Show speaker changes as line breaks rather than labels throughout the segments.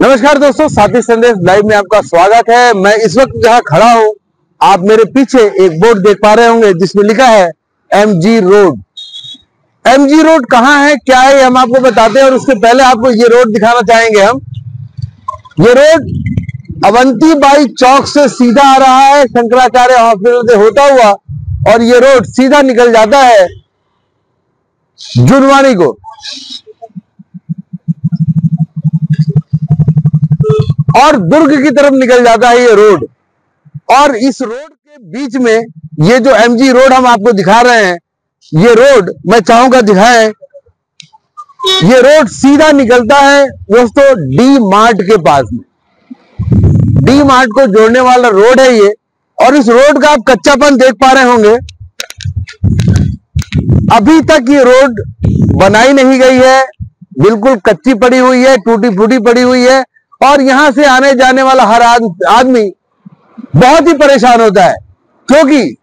नमस्कार दोस्तों, साथी संदेश लाइव में आपका स्वागत है। मैं इस वक्त जहां खड़ा हूं, आप मेरे पीछे एक बोर्ड देख पा रहे होंगे जिसमें लिखा है एमजी रोड। एमजी रोड कहां है, क्या है, हम आपको बताते हैं। और उसके पहले आपको ये रोड दिखाना चाहेंगे हम। ये रोड अवंती बाई चौक से सीधा आ रहा है, शंकराचार्य हॉस्पिटल से होता हुआ, और ये रोड सीधा निकल जाता है जुनवानी को। और दुर्ग की तरफ निकल जाता है ये रोड। और इस रोड के बीच में ये जो एमजी रोड हम आपको दिखा रहे हैं, ये रोड मैं चाहूंगा दिखाएं। ये रोड सीधा निकलता है दोस्तों डी मार्ट के पास में। डी मार्ट को जोड़ने वाला रोड है ये। और इस रोड का आप कच्चापन देख पा रहे होंगे। अभी तक ये रोड बनाई नहीं गई है, बिल्कुल कच्ची पड़ी हुई है, टूटी फूटी पड़ी हुई है। और यहां से आने जाने वाला हर आदमी बहुत ही परेशान होता है, क्योंकि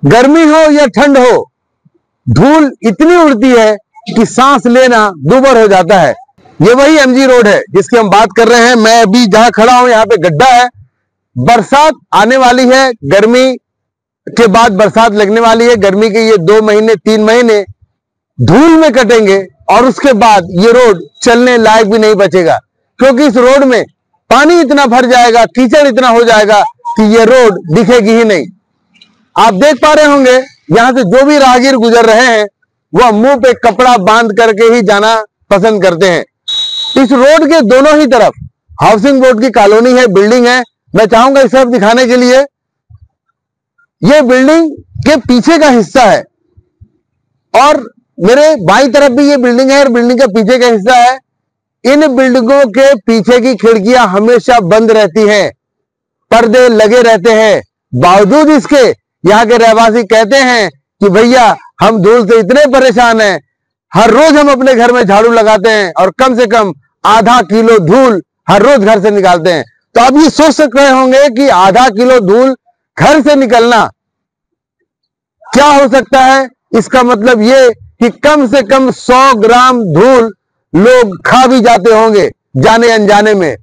गर्मी हो या ठंड हो, धूल इतनी उड़ती है कि सांस लेना दूभर हो जाता है। ये वही एमजी रोड है जिसकी हम बात कर रहे हैं। मैं अभी जहां खड़ा हूं, यहां पे गड्ढा है। बरसात आने वाली है, गर्मी के बाद बरसात लगने वाली है। गर्मी के ये 2 महीने 3 महीने धूल में कटेंगे, और उसके बाद ये रोड चलने लायक भी नहीं बचेगा, क्योंकि इस रोड में पानी इतना भर जाएगा, कीचड़ इतना हो जाएगा कि ये रोड दिखेगी ही नहीं। आप देख पा रहे होंगे, यहां से जो भी राहगीर गुजर रहे हैं वह मुंह पे कपड़ा बांध करके ही जाना पसंद करते हैं। इस रोड के दोनों ही तरफ हाउसिंग बोर्ड की कॉलोनी है, बिल्डिंग है। मैं चाहूंगा इस तरफ दिखाने के लिए। यह बिल्डिंग के पीछे का हिस्सा है, और मेरे बाईं तरफ भी ये बिल्डिंग है, और बिल्डिंग का पीछे का हिस्सा है। इन बिल्डिंगों के पीछे की खिड़कियां हमेशा बंद रहती हैं, पर्दे लगे रहते हैं। बावजूद इसके यहाँ के रहवासी कहते हैं कि भैया हम धूल से इतने परेशान हैं, हर रोज हम अपने घर में झाड़ू लगाते हैं और कम से कम आधा किलो धूल हर रोज घर से निकालते हैं। तो आप ये सोच सकते होंगे कि आधा किलो धूल घर से निकलना क्या हो सकता है। इसका मतलब ये कि कम से कम 100 ग्राम धूल लोग खा भी जाते होंगे जाने अनजाने में।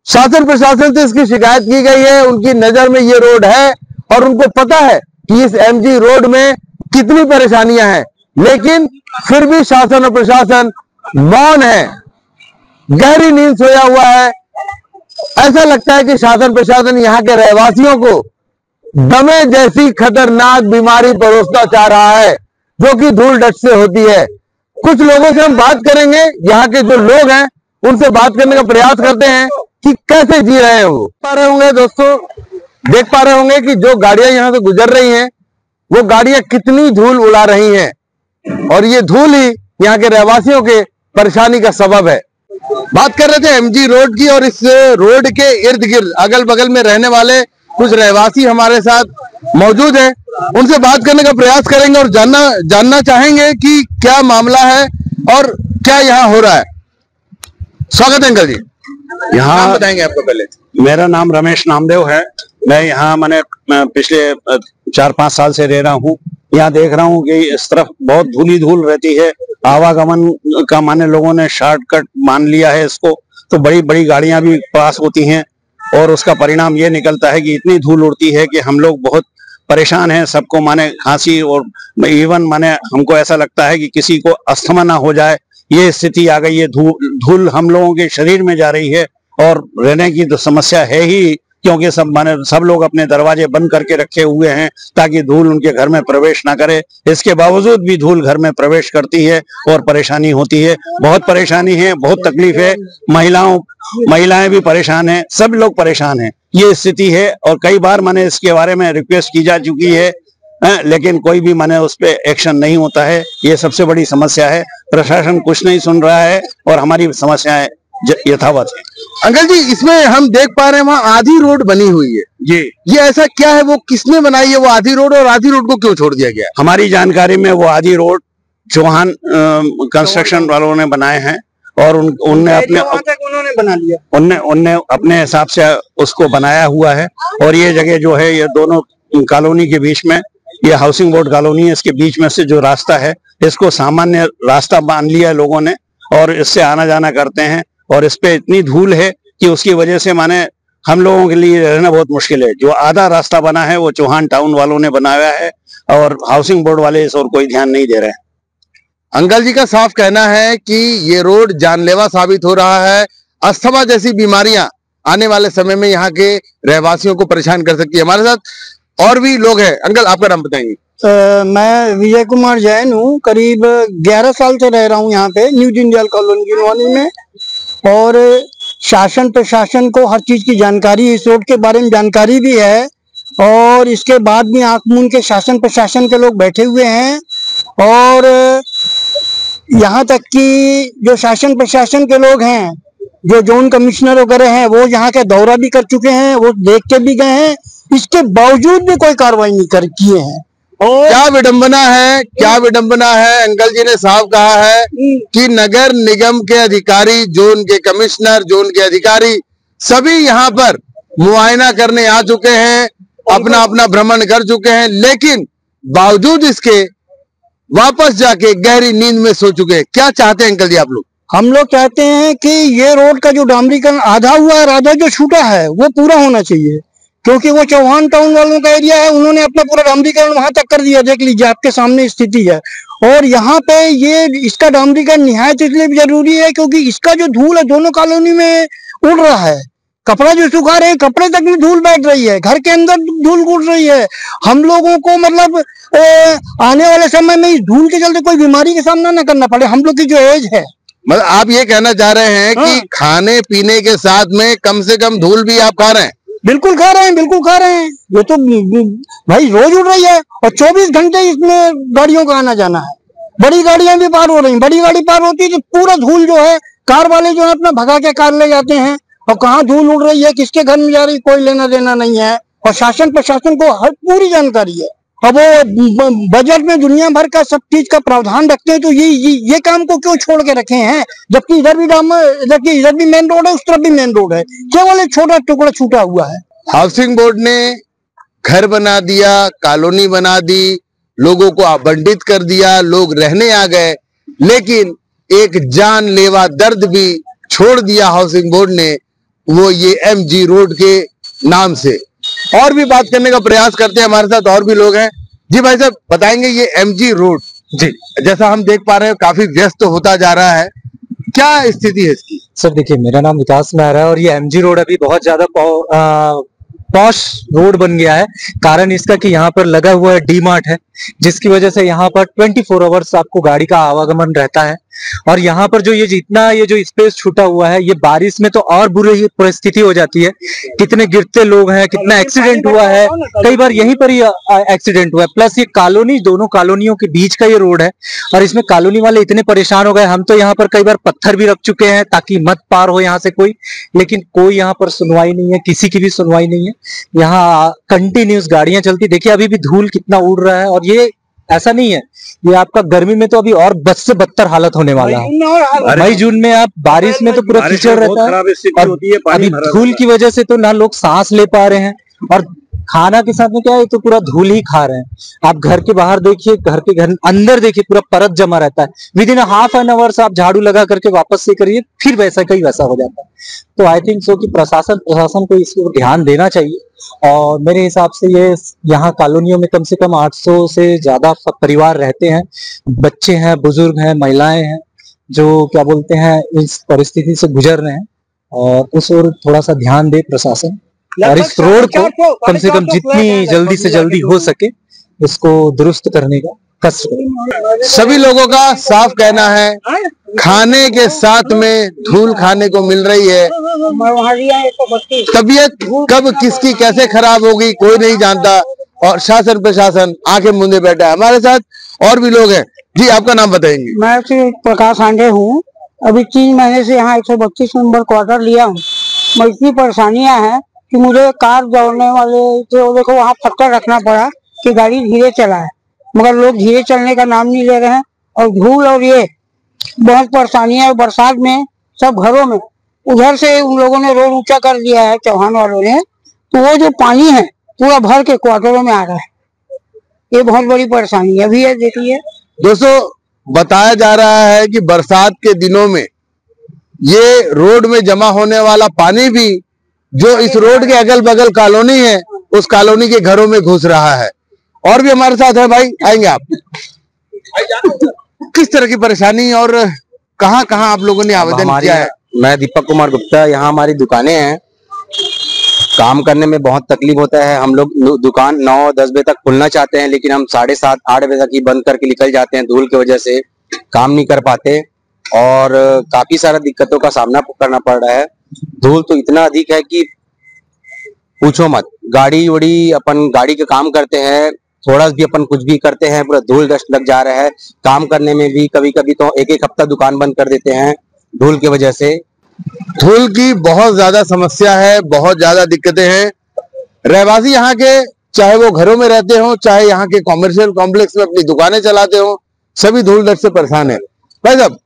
शासन प्रशासन से इसकी शिकायत की गई है, उनकी नजर में ये रोड है और उनको पता है कि इस एमजी रोड में कितनी परेशानियां हैं, लेकिन फिर भी शासन और प्रशासन मौन है, गहरी नींद सोया हुआ है। ऐसा लगता है कि शासन प्रशासन यहाँ के रहवासियों को दमे जैसी खतरनाक बीमारी परोसना चाह रहा है, जो कि धूल डस्ट से होती है। कुछ लोगों से हम बात करेंगे, यहाँ के जो लोग हैं उनसे बात करने का प्रयास करते हैं कि कैसे जी रहे हैं वो। पा रहे होंगे दोस्तों, देख पा रहे होंगे कि जो गाड़ियां यहाँ से गुजर रही हैं वो गाड़ियां कितनी धूल उड़ा रही हैं, और ये धूल ही यहाँ के रहवासियों के परेशानी का सबब है। बात कर रहे थे एमजी रोड की, और इस रोड के इर्द गिर्द अगल बगल में रहने वाले कुछ रहवासी हमारे साथ मौजूद हैं। उनसे बात करने का प्रयास करेंगे और जानना चाहेंगे कि क्या मामला है और क्या यहाँ हो रहा है। स्वागत है अंकल जी।
यहाँ
बताएंगे आपको पहले।
मेरा नाम रमेश नामदेव है। मैं यहाँ मैंने पिछले 4-5 साल से रह रहा हूँ। यहाँ देख रहा हूँ कि इस तरफ बहुत धूल ही धूल रहती है। आवागमन का माने लोगों ने शॉर्टकट मान लिया है इसको, तो बड़ी बड़ी गाड़ियां भी पास होती हैं, और उसका परिणाम ये निकलता है कि इतनी धूल उड़ती है कि हम लोग बहुत परेशान हैं। सबको माने खांसी, और इवन माने हमको ऐसा लगता है कि किसी को अस्थमा ना हो जाए, ये स्थिति आ गई है। धूल हम लोगों के शरीर में जा रही है, और रहने की तो समस्या है ही, क्योंकि सब लोग अपने दरवाजे बंद करके रखे हुए हैं ताकि धूल उनके घर में प्रवेश ना करे। इसके बावजूद भी धूल घर में प्रवेश करती है और परेशानी होती है। बहुत परेशानी है, बहुत तकलीफ है। महिलाएं भी परेशान हैं, सब लोग परेशान हैं। ये स्थिति है, और कई बार मैंने इसके बारे में रिक्वेस्ट की जा चुकी है, लेकिन कोई भी माने उस पर एक्शन नहीं होता है। ये सबसे बड़ी समस्या है। प्रशासन कुछ नहीं सुन रहा है और हमारी समस्याएं यथावत है।
अंकल जी, इसमें हम देख पा रहे हैं वहाँ आधी रोड बनी हुई है जी, ये ऐसा क्या है, वो किसने बनाई है वो आधी रोड, और आधी रोड को क्यों छोड़ दिया गया?
हमारी जानकारी में वो आधी रोड चौहान कंस्ट्रक्शन वालों ने बनाए हैं, और उनने बना लिया, उनने अपने हिसाब से उसको बनाया हुआ है। और ये जगह जो है, ये दोनों कॉलोनी के बीच में, ये हाउसिंग बोर्ड कॉलोनी है, इसके बीच में से जो रास्ता है, इसको सामान्य रास्ता मान लिया लोगों ने और इससे आना जाना करते हैं। और इस पे इतनी धूल है कि उसकी वजह से माने हम लोगों के लिए रहना बहुत मुश्किल है। जो आधा रास्ता बना है वो चौहान टाउन वालों ने बनाया है और हाउसिंग बोर्ड वाले इस और कोई ध्यान नहीं दे रहे हैं।
अंकल जी का साफ कहना है कि ये रोड जानलेवा साबित हो रहा है। अस्थमा जैसी बीमारियां आने वाले समय में यहाँ के रहवासियों को परेशान कर सकती है। हमारे साथ और भी लोग हैं। अंकल, आपका नाम बताएंगे?
मैं विजय कुमार जैन हूँ। करीब 11 साल से रह रहा हूँ यहाँ पे न्यू जिंदल कॉलोनी में। और शासन प्रशासन को हर चीज की जानकारी, इस रोड के बारे में जानकारी भी है। और इसके बाद भी आंख मूंद के शासन प्रशासन के लोग बैठे हुए हैं। और यहाँ तक कि जो शासन प्रशासन के लोग हैं, जो जोन कमिश्नर वगैरह हैं, वो यहाँ का दौरा भी कर चुके हैं, वो देख के भी गए हैं। इसके बावजूद भी कोई कार्रवाई नहीं किए हैं। और
क्या विडंबना है, क्या विडंबना है। अंकल जी ने साफ कहा है कि नगर निगम के अधिकारी, जोन के कमिश्नर, जोन के अधिकारी सभी यहाँ पर मुआयना करने आ चुके हैं, अपना अपना भ्रमण कर चुके हैं, लेकिन बावजूद इसके वापस जाके गहरी नींद में सो चुके हैं। क्या चाहते हैं अंकल जी आप लोग?
हम लोग चाहते हैं कि ये रोड का जो डामरीकरण आधा हुआ है, आधा जो छूटा है, वो पूरा होना चाहिए। क्योंकि वो चौहान टाउन वालों का एरिया है, उन्होंने अपना पूरा डामरीकरण वहां तक कर दिया। देख लीजिए, आपके सामने स्थिति है। और यहाँ पे ये इसका डामरीकरण निहायत इसलिए भी जरूरी है क्योंकि इसका जो धूल है दोनों कॉलोनी में उड़ रहा है। कपड़ा जो सुखा रहे हैं, कपड़े तक भी धूल बैठ रही है, घर के अंदर धूल उड़ रही है। हम लोगों को मतलब आने वाले समय में इस धूल के चलते कोई बीमारी का सामना न करना पड़े। हम लोग की जो एज है,
मतलब आप ये कहना चाह रहे हैं कि खाने पीने के साथ में कम से कम धूल भी आप खा रहे हैं?
बिल्कुल खा रहे हैं, बिल्कुल खा रहे हैं। ये तो भाई रोज उड़ रही है और 24 घंटे इसमें गाड़ियों का आना जाना है। बड़ी गाड़ियां भी पार हो रही हैं। बड़ी गाड़ी पार होती है तो पूरा धूल जो है, कार वाले जो है अपना भगा के कार ले जाते हैं। और कहाँ धूल उड़ रही है, किसके घर में जा रही, कोई लेना देना नहीं है। और शासन प्रशासन को हर पूरी जानकारी है। अब वो बजट में दुनिया भर का सब चीज का प्रावधान रखते हैं, तो ये काम को क्यों छोड़ के रखे हैं? जबकि इधर भी मेन रोड है, उस तरफ भी मेन रोड है, केवल एक छोटा टुकड़ा छूटा हुआ है।
हाउसिंग बोर्ड ने घर बना दिया, कॉलोनी बना दी, लोगों को आवंटित कर दिया, लोग रहने आ गए, लेकिन एक जानलेवा दर्द भी छोड़ दिया हाउसिंग बोर्ड ने, वो ये एमजी रोड के नाम से। और भी बात करने का प्रयास करते हैं, हमारे साथ और भी लोग हैं। जी भाई साहब, बताएंगे ये एमजी रोड जी, जैसा हम देख पा रहे हैं काफी व्यस्त होता जा रहा है, क्या स्थिति है इसकी?
सर देखिए, मेरा नाम विकास नायर है और ये एमजी रोड अभी बहुत ज्यादा पॉश रोड बन गया है। कारण इसका कि यहाँ पर लगा हुआ है डी मार्ट है, जिसकी वजह से यहाँ पर 24 आवर्स आपको गाड़ी का आवागमन रहता है। और यहाँ पर जो ये जो स्पेस छूटा हुआ है, ये बारिश में तो और बुरी परिस्थिति हो जाती है। कितने गिरते लोग हैं, कितना एक्सीडेंट हुआ है, कई बार यहीं पर ही एक्सीडेंट हुआ है। प्लस ये कॉलोनी, दोनों कॉलोनियों के बीच का ये रोड है और इसमें कॉलोनी वाले इतने परेशान हो गए। हम तो यहाँ पर कई बार पत्थर भी रख चुके हैं ताकि मत पार हो यहाँ से कोई, लेकिन कोई यहाँ पर सुनवाई नहीं है, किसी की भी सुनवाई नहीं है। यहाँ कंटिन्यूस गाड़ियां चलती, देखिए अभी भी धूल कितना उड़ रहा है। और ये ऐसा नहीं है, ये आपका गर्मी में तो अभी और बद से बदतर हालत होने वाला है। मई जून में आप बारिश में तो पूरा कीचड़ रहता है और अभी धूल की वजह से तो ना लोग सांस ले पा रहे हैं। और खाना के साथ में क्या है, तो पूरा धूल ही खा रहे हैं। आप घर के बाहर देखिए, घर अंदर देखिए, पूरा परत जमा रहता है। With in half an hour आप झाड़ू लगा करके वापस से करिए, फिर वैसा हो जाता है। तो आई थिंक सो कि प्रशासन को इस पर ध्यान देना चाहिए। और मेरे हिसाब से ये यहाँ कॉलोनियों में कम से कम 800 से ज्यादा परिवार रहते हैं। बच्चे हैं, बुजुर्ग हैं, महिलाएं हैं, जो क्या बोलते हैं इस परिस्थिति से गुजर रहे हैं। और उस ओर थोड़ा सा ध्यान दे प्रशासन और इस रोड को कम से कम जितनी जल्दी से जल्दी हो सके इसको दुरुस्त करने का कष्ट करें।
सभी लोगों का साफ कहना है, खाने के साथ में धूल खाने को मिल रही है। तबीयत कब किसकी कैसे खराब होगी कोई नहीं जानता और शासन प्रशासन आंखें मूंदे बैठा है। हमारे साथ और भी लोग हैं। जी, आपका नाम बताएंगे?
मैं प्रकाश आंडे हूँ। अभी 3 महीने से यहाँ 132 नंबर क्वार्टर लिया हूँ। मैं इतनी परेशानियां हैं कि मुझे कार दौड़ने वाले तो देखो वहाँ पत्थर रखना पड़ा कि गाड़ी धीरे चलाए, मगर लोग धीरे चलने का नाम नहीं ले रहे हैं। और धूल और ये बहुत परेशानी है। बरसात में सब घरों में। उधर से उन लोगों ने रोड ऊंचा कर दिया है, चौहान वालों ने, तो वो जो पानी है पूरा भर के क्वार्टरों में आ रहा है। ये बहुत बड़ी परेशानी है। अभी ये देखिए
दोस्तों, बताया जा रहा है कि बरसात के दिनों में ये रोड में जमा होने वाला पानी भी जो इस रोड के अगल बगल कॉलोनी है, उस कॉलोनी के घरों में घुस रहा है। और भी हमारे साथ है भाई, आएंगे आप। किस तरह की परेशानी और कहाँ कहाँ आप लोगों ने आवेदन किया है?
मैं दीपक कुमार गुप्ता, यहाँ हमारी दुकानें हैं। काम करने में बहुत तकलीफ होता है। हम लोग दुकान 9-10 बजे तक खुलना चाहते हैं, लेकिन हम 7:30-8 बजे तक ही बंद करके निकल जाते हैं। धूल की वजह से काम नहीं कर पाते और काफी सारा दिक्कतों का सामना करना पड़ रहा है। धूल तो इतना अधिक है कि पूछो मत। गाड़ी वड़ी अपन गाड़ी के काम करते हैं, थोड़ा भी अपन कुछ भी करते हैं, पूरा धूल डस्ट लग जा रहा है। काम करने में भी कभी कभी तो एक हफ्ता दुकान बंद कर देते हैं धूल की वजह से।
धूल की बहुत ज्यादा समस्या है, बहुत ज्यादा दिक्कतें हैं। रहवासी यहाँ के, चाहे वो घरों में रहते हो, चाहे यहाँ के कॉमर्शियल कॉम्प्लेक्स में अपनी दुकानें चलाते हो, सभी धूल डस्ट से परेशान है। भाई साहब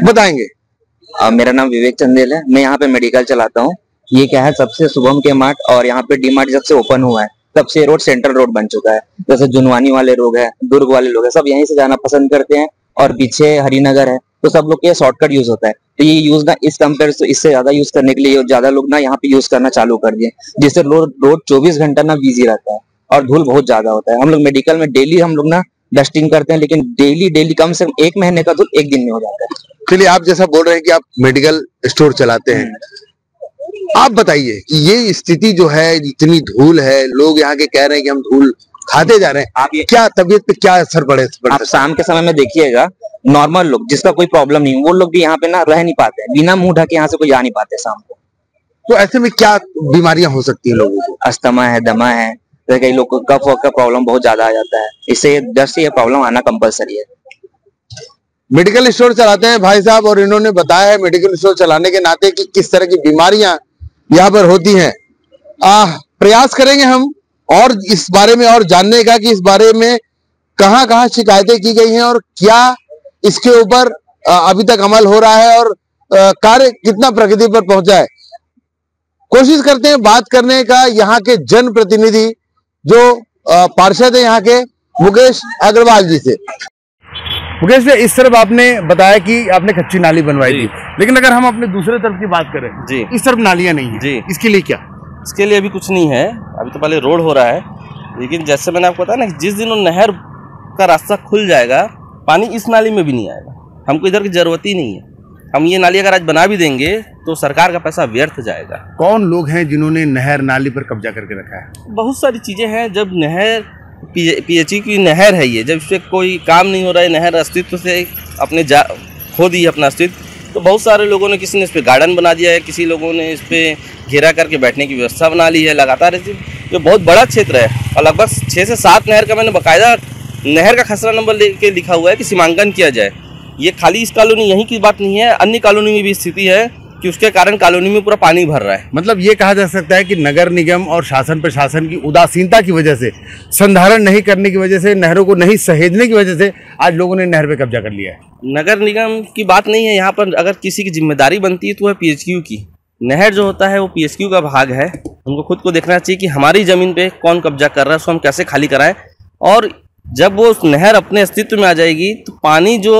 बताएंगे।
मेरा नाम विवेक चंदेल है। मैं यहाँ पे मेडिकल चलाता हूँ। ये क्या है, सबसे शुभम के मार्ट और यहाँ पे डी मार्ट जब से ओपन हुआ है तब से रोड सेंट्रल रोड बन चुका है। जैसे जुनवानी वाले लोग हैं, दुर्ग वाले लोग हैं, सब यहीं से जाना पसंद करते हैं। और पीछे हरिनगर है तो सब लोग के शॉर्टकट यूज होता है। तो ये यूज ना इस कंपेयर से इससे ज्यादा यूज करने के लिए ज्यादा लोग ना यहाँ पे यूज करना चालू कर दिए, जिससे रोड 24 घंटा ना बिजी रहता है और धूल बहुत ज्यादा होता है। हम लोग मेडिकल में डेली हम लोग ना डस्टिंग करते हैं, लेकिन डेली कम से कम 1 महीने का धूल 1 दिन में हो जाता है।
चलिए, आप जैसा बोल रहे हैं कि आप मेडिकल स्टोर चलाते हैं, आप बताइए कि ये स्थिति जो है, इतनी धूल है, लोग यहाँ के कह रहे हैं कि हम धूल खाते जा रहे हैं, आप ये क्या तबीयत पे क्या असर पड़े?
आप शाम के समय में देखिएगा, नॉर्मल लोग जिसका कोई प्रॉब्लम नहीं, वो लोग भी यहाँ पे ना रह नहीं पाते, बिना मुंह ढके यहाँ से कोई जा नहीं पाते शाम को।
तो ऐसे में क्या बीमारियां हो सकती हैं लोगों को?
अस्थमा है, दमा है, तो कई लोग को कफ का प्रॉब्लम बहुत ज्यादा आ जाता है। इससे डस्ट से ये प्रॉब्लम आना कंपलसरी है।
मेडिकल स्टोर चलाते हैं भाई साहब, और इन्होंने बताया है मेडिकल स्टोर चलाने के नाते कि किस तरह की बीमारियां यहाँ पर होती हैं। प्रयास करेंगे हम और इस बारे में और जानने का कि इस बारे में कहाँ कहाँ शिकायतें की गई हैं और क्या इसके ऊपर अभी तक अमल हो रहा है और कार्य कितना प्रगति पर पहुंचा है। कोशिश करते हैं बात करने का यहाँ के जनप्रतिनिधि जो पार्षद है यहाँ के मुकेश अग्रवाल जी से। मुकेश जी, इस तरफ आपने बताया कि आपने कच्ची नाली बनवाई थी, लेकिन अगर हम अपने दूसरे तरफ की बात करें जी, इस तरफ नालियां नहीं है जी, इसके लिए क्या?
इसके लिए अभी कुछ नहीं है, अभी तो पहले रोड हो रहा है। लेकिन जैसे मैंने आपको बताया ना, जिस दिन वो नहर का रास्ता खुल जाएगा, पानी इस नाली में भी नहीं आएगा। हमको इधर की जरूरत ही नहीं है। हम ये नाली अगर आज बना भी देंगे तो सरकार का पैसा व्यर्थ जाएगा।
कौन लोग हैं जिन्होंने नहर नाली पर कब्जा करके रखा है?
बहुत सारी चीजें हैं। जब नहर पीएचई की नहर है ये, जब इस पर कोई काम नहीं हो रहा है, नहर अस्तित्व से अपने खो दी अपना अस्तित्व, तो बहुत सारे लोगों ने, किसी ने इस पर गार्डन बना दिया है, किसी लोगों ने इस पर घेरा करके बैठने की व्यवस्था बना ली है। लगातार ये बहुत बड़ा क्षेत्र है और लगभग 6 से 7 नहर का मैंने बाकायदा नहर का खसरा नंबर लेके लिखा हुआ है कि सीमांकन किया जाए। ये खाली इस कॉलोनी यहीं की बात नहीं है, अन्य कॉलोनी में भी स्थिति है कि उसके कारण कॉलोनी में पूरा पानी भर रहा है।
मतलब ये कहा जा सकता है कि नगर निगम और शासन प्रशासन की उदासीनता की वजह से, संधारण नहीं करने की वजह से, नहरों को नहीं सहेजने की वजह से आज लोगों ने नहर पे कब्जा कर लिया है।
नगर निगम की बात नहीं है यहाँ पर। अगर किसी की जिम्मेदारी बनती है तो है पीएचक्यू की। नहर जो होता है वो पीएचक्यू का भाग है। उनको खुद को देखना चाहिए कि हमारी जमीन पे कौन कब्जा कर रहा है, उसको हम कैसे खाली कराएं। और जब वो नहर अपने अस्तित्व में आ जाएगी तो पानी जो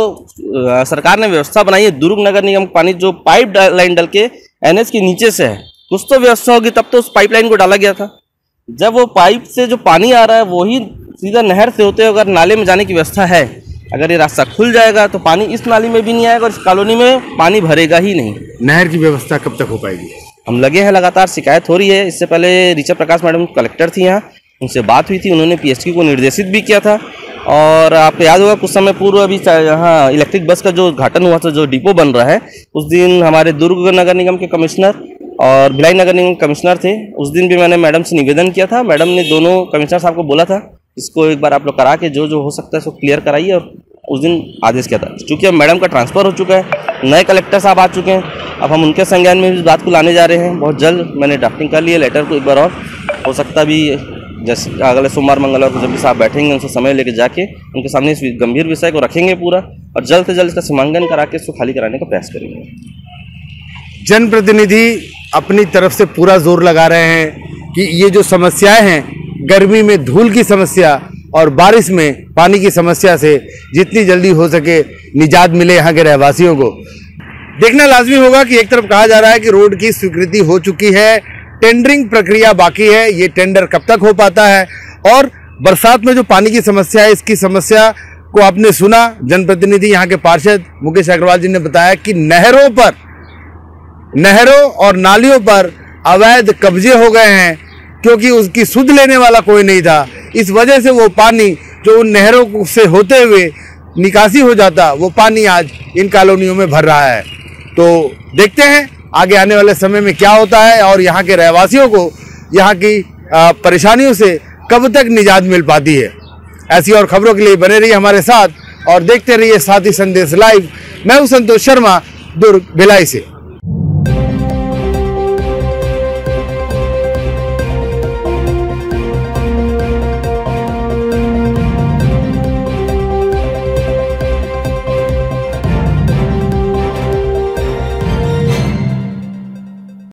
सरकार ने व्यवस्था बनाई है, दुर्ग नगर निगम पानी जो पाइप लाइन डल के एनएच के नीचे से है, कुछ तो व्यवस्था होगी, तब तो उस पाइपलाइन को डाला गया था। जब वो पाइप से जो पानी आ रहा है वही सीधा नहर से होते अगर नाले में जाने की व्यवस्था है, अगर ये रास्ता खुल जाएगा तो पानी इस नाली में भी नहीं आएगा और इस कॉलोनी में पानी भरेगा ही नहीं।
नहर की व्यवस्था कब तक हो पाएगी?
हम लगे हैं, लगातार शिकायत हो रही है। इससे पहले ऋचा प्रकाश मैडम कलेक्टर थी यहाँ, उनसे बात हुई थी, उन्होंने पीएचक्यू को निर्देशित भी किया था। और आपको याद होगा कुछ समय पूर्व अभी यहाँ इलेक्ट्रिक बस का जो उद्घाटन हुआ था, जो डिपो बन रहा है, उस दिन हमारे दुर्ग नगर निगम के कमिश्नर और भिलाई नगर निगम कमिश्नर थे। उस दिन भी मैंने मैडम से निवेदन किया था। मैडम ने दोनों कमिश्नर साहब को बोला था इसको एक बार आप लोग करा के जो जो हो सकता है उसको क्लियर कराइए, और उस दिन आदेश किया था। चूँकि अब मैडम का ट्रांसफ़र हो चुका है, नए कलेक्टर साहब आ चुके हैं, अब हम उनके संज्ञान में इस बात को लाने जा रहे हैं बहुत जल्द। मैंने ड्राफ्टिंग कर ली है लेटर को, एक बार और हो सकता भी जैसे अगले सोमवार मंगलवार को जब भी साहब बैठेंगे उनसे समय लेके जाके उनके सामने इस गंभीर विषय को रखेंगे पूरा, और जल्द से जल्द इसका सीमांकन करा के इसको खाली कराने का प्रयास करेंगे।
जनप्रतिनिधि अपनी तरफ से पूरा जोर लगा रहे हैं कि ये जो समस्याएं हैं, गर्मी में धूल की समस्या और बारिश में पानी की समस्या से जितनी जल्दी हो सके निजात मिले यहाँ के रहवासियों को। देखना लाजमी होगा कि एक तरफ कहा जा रहा है कि रोड की स्वीकृति हो चुकी है, टेंडरिंग प्रक्रिया बाकी है, ये टेंडर कब तक हो पाता है, और बरसात में जो पानी की समस्या है, इसकी समस्या को आपने सुना। जनप्रतिनिधि यहाँ के पार्षद मुकेश अग्रवाल जी ने बताया कि नहरों और नालियों पर अवैध कब्जे हो गए हैं, क्योंकि उसकी सुध लेने वाला कोई नहीं था। इस वजह से वो पानी जो उन नहरों से होते हुए निकासी हो जाता, वो पानी आज इन कॉलोनियों में भर रहा है। तो देखते हैं आगे आने वाले समय में क्या होता है और यहाँ के रहवासियों को यहाँ की परेशानियों से कब तक निजात मिल पाती है। ऐसी और खबरों के लिए बने रहिए हमारे साथ और देखते रहिए साथी संदेश लाइव। मैं हूँ संतोष शर्मा, दुर्ग भिलाई से।